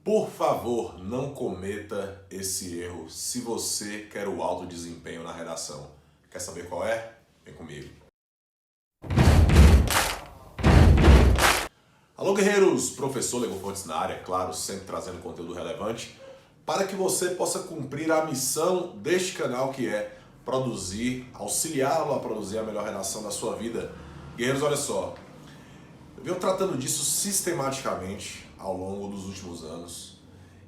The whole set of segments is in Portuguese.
Por favor, não cometa esse erro se você quer o alto desempenho na redação. Quer saber qual é? Vem comigo. Alô, guerreiros! Professor Lego Fontes na área, claro, sempre trazendo conteúdo relevante para que você possa cumprir a missão deste canal, que é produzir, auxiliá-lo a produzir a melhor redação da sua vida. Guerreiros, olha só, eu venho tratando disso sistematicamente ao longo dos últimos anos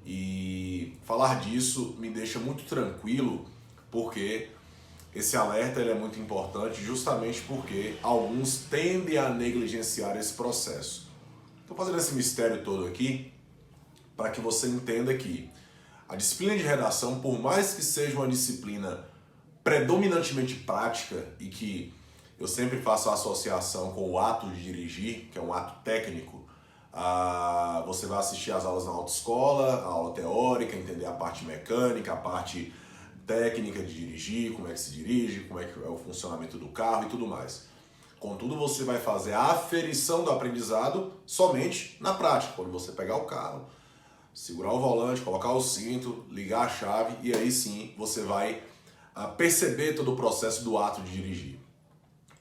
e falar disso me deixa muito tranquilo, porque esse alerta ele é muito importante justamente porque alguns tendem a negligenciar esse processo. Estou fazendo esse mistério todo aqui para que você entenda que a disciplina de redação, por mais que seja uma disciplina predominantemente prática e que eu sempre faço a associação com o ato de dirigir, que é um ato técnico, você vai assistir às aulas na autoescola, a aula teórica, entender a parte mecânica, a parte técnica de dirigir, como é que se dirige, como é que é o funcionamento do carro e tudo mais. Contudo, você vai fazer a aferição do aprendizado somente na prática, quando você pegar o carro, segurar o volante, colocar o cinto, ligar a chave e aí sim você vai perceber todo o processo do ato de dirigir.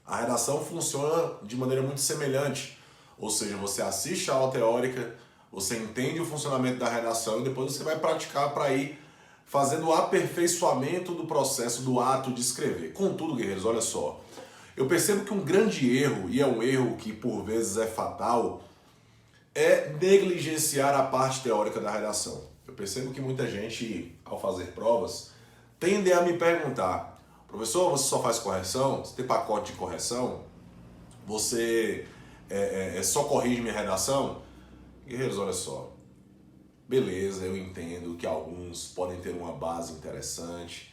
A redação funciona de maneira muito semelhante, ou seja, você assiste a aula teórica, você entende o funcionamento da redação e depois você vai praticar para ir fazendo o aperfeiçoamento do processo do ato de escrever. Contudo, guerreiros, olha só, eu percebo que um grande erro, e é um erro que por vezes é fatal, é negligenciar a parte teórica da redação. Eu percebo que muita gente, ao fazer provas, tende a me perguntar: professor, você só faz correção? Você tem pacote de correção? Você só corrige minha redação? Guerreiros, olha só. Beleza, eu entendo que alguns podem ter uma base interessante,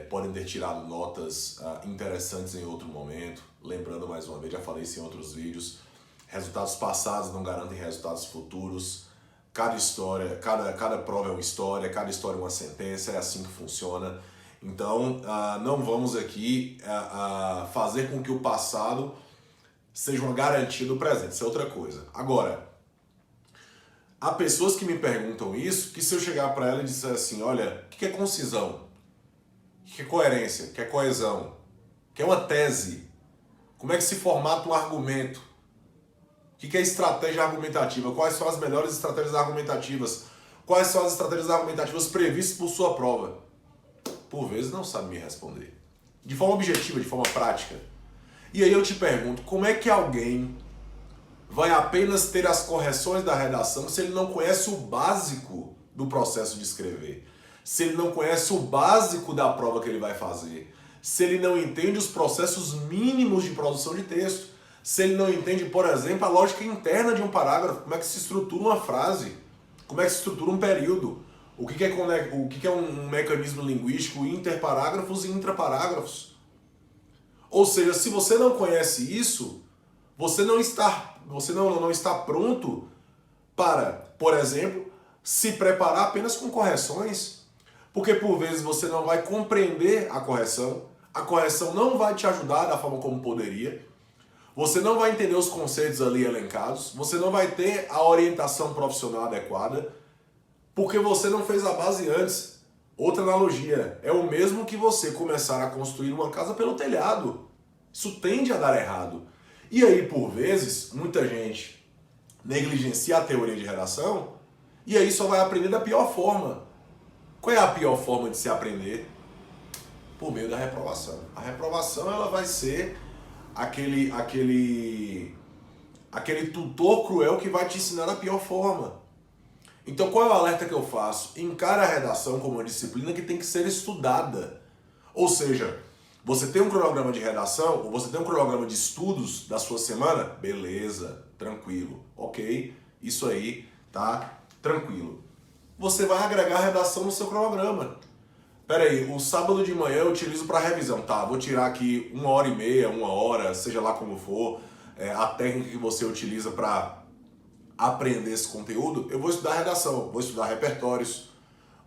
podem ter tirado notas interessantes em outro momento. Lembrando mais uma vez, já falei isso em outros vídeos, resultados passados não garantem resultados futuros. Cada história, cada prova é uma história, cada história é uma sentença, é assim que funciona. Então, não vamos aqui fazer com que o passado seja uma garantia do presente, isso é outra coisa. Agora, há pessoas que me perguntam isso, que se eu chegar para ela e disser assim, olha, o que é concisão? O que é coerência? O que é coesão? O que é uma tese? Como é que se formata um argumento? O que é estratégia argumentativa? Quais são as melhores estratégias argumentativas? Quais são as estratégias argumentativas previstas por sua prova? Por vezes não sabe me responder. De forma objetiva, de forma prática. E aí eu te pergunto, como é que alguém vai apenas ter as correções da redação se ele não conhece o básico do processo de escrever? Se ele não conhece o básico da prova que ele vai fazer? Se ele não entende os processos mínimos de produção de texto? Se ele não entende, por exemplo, a lógica interna de um parágrafo, como é que se estrutura uma frase, como é que se estrutura um período, o que é um mecanismo linguístico interparágrafos e intraparágrafos. Ou seja, se você não conhece isso, você não está pronto para, por exemplo, se preparar apenas com correções, porque por vezes você não vai compreender a correção não vai te ajudar da forma como poderia, você não vai entender os conceitos ali elencados, você não vai ter a orientação profissional adequada, porque você não fez a base antes. Outra analogia, é o mesmo que você começar a construir uma casa pelo telhado. Isso tende a dar errado. E aí, por vezes, muita gente negligencia a teoria de redação e aí só vai aprender da pior forma. Qual é a pior forma de se aprender? Por meio da reprovação. A reprovação ela vai ser aquele tutor cruel que vai te ensinar da pior forma. Então qual é o alerta que eu faço? Encare a redação como uma disciplina que tem que ser estudada. Ou seja, você tem um cronograma de redação, ou você tem um cronograma de estudos da sua semana? Beleza, tranquilo, ok, isso aí tá tranquilo. Você vai agregar a redação no seu cronograma. Pera aí, o sábado de manhã eu utilizo para revisão, tá? Vou tirar aqui 1h30, 1 hora, seja lá como for, a técnica que você utiliza para aprender esse conteúdo. Eu vou estudar redação, vou estudar repertórios,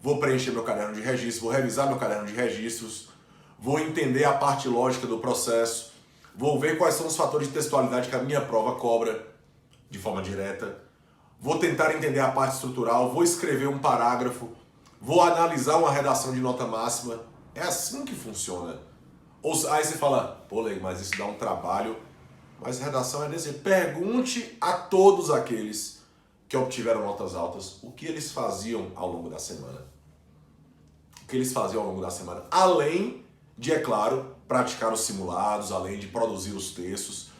vou preencher meu caderno de registros, vou revisar meu caderno de registros, vou entender a parte lógica do processo, vou ver quais são os fatores de textualidade que a minha prova cobra de forma direta, vou tentar entender a parte estrutural, vou escrever um parágrafo, vou analisar uma redação de nota máxima. É assim que funciona. Aí você fala, pô, Leigo, mas isso dá um trabalho. Mas redação é desse. Pergunte a todos aqueles que obtiveram notas altas o que eles faziam ao longo da semana. O que eles faziam ao longo da semana. Além de, é claro, praticar os simulados, além de produzir os textos.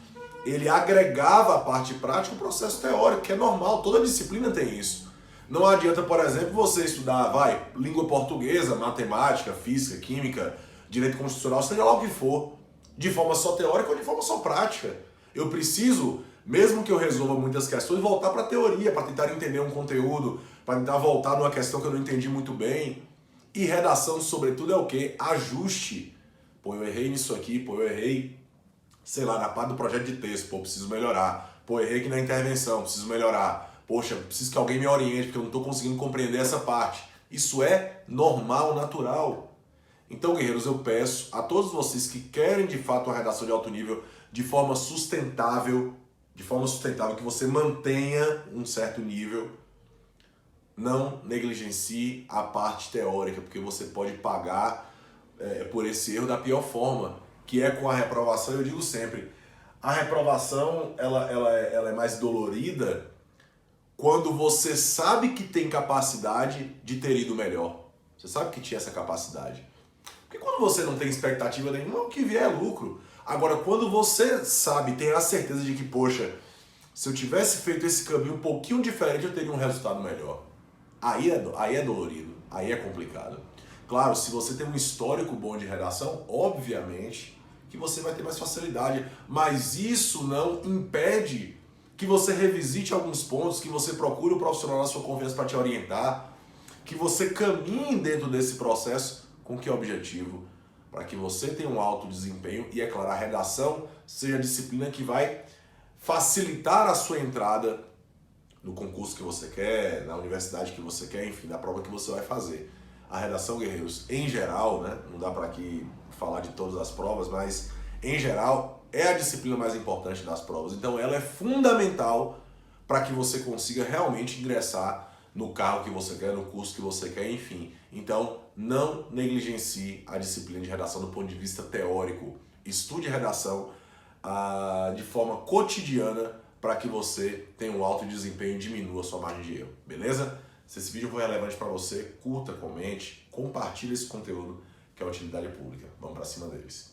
Ele agregava a parte prática o processo teórico, que é normal, toda disciplina tem isso. Não adianta, por exemplo, você estudar, língua portuguesa, matemática, física, química, direito constitucional, seja lá o que for, de forma só teórica ou de forma só prática. Eu preciso, mesmo que eu resolva muitas questões, voltar para a teoria, para tentar entender um conteúdo, para tentar voltar numa questão que eu não entendi muito bem. E redação, sobretudo, é o quê? Ajuste. Pô, eu errei nisso aqui, pô, eu errei, sei lá, na parte do projeto de texto, pô, preciso melhorar. Pô, errei aqui na intervenção, preciso melhorar. Poxa, preciso que alguém me oriente, porque eu não estou conseguindo compreender essa parte. Isso é normal, natural. Então, guerreiros, eu peço a todos vocês que querem, de fato, uma redação de alto nível de forma sustentável, que você mantenha um certo nível, não negligencie a parte teórica, porque você pode pagar por esse erro da pior forma, que é com a reprovação. Eu digo sempre, a reprovação ela é mais dolorida quando você sabe que tem capacidade de ter ido melhor. Você sabe que tinha essa capacidade. Porque quando você não tem expectativa nenhuma, o que vier é lucro. Agora, quando você sabe, tem a certeza de que, poxa, se eu tivesse feito esse caminho um pouquinho diferente, eu teria um resultado melhor. Aí é dolorido, aí é complicado. Claro, se você tem um histórico bom de redação, obviamente que você vai ter mais facilidade. Mas isso não impede que você revisite alguns pontos, que você procure o profissional da sua confiança para te orientar, que você caminhe dentro desse processo com que objetivo? Para que você tenha um alto desempenho e, é claro, a redação seja a disciplina que vai facilitar a sua entrada no concurso que você quer, na universidade que você quer, enfim, na prova que você vai fazer. A redação, guerreiros, em geral, né, não dá para aqui falar de todas as provas, mas em geral é a disciplina mais importante das provas. Então ela é fundamental para que você consiga realmente ingressar no carro que você quer, no curso que você quer, enfim. Então, não negligencie a disciplina de redação do ponto de vista teórico. Estude redação de forma cotidiana para que você tenha um alto desempenho e diminua a sua margem de erro, beleza? Se esse vídeo foi relevante para você, curta, comente, compartilhe esse conteúdo que é utilidade pública. Vamos para cima deles.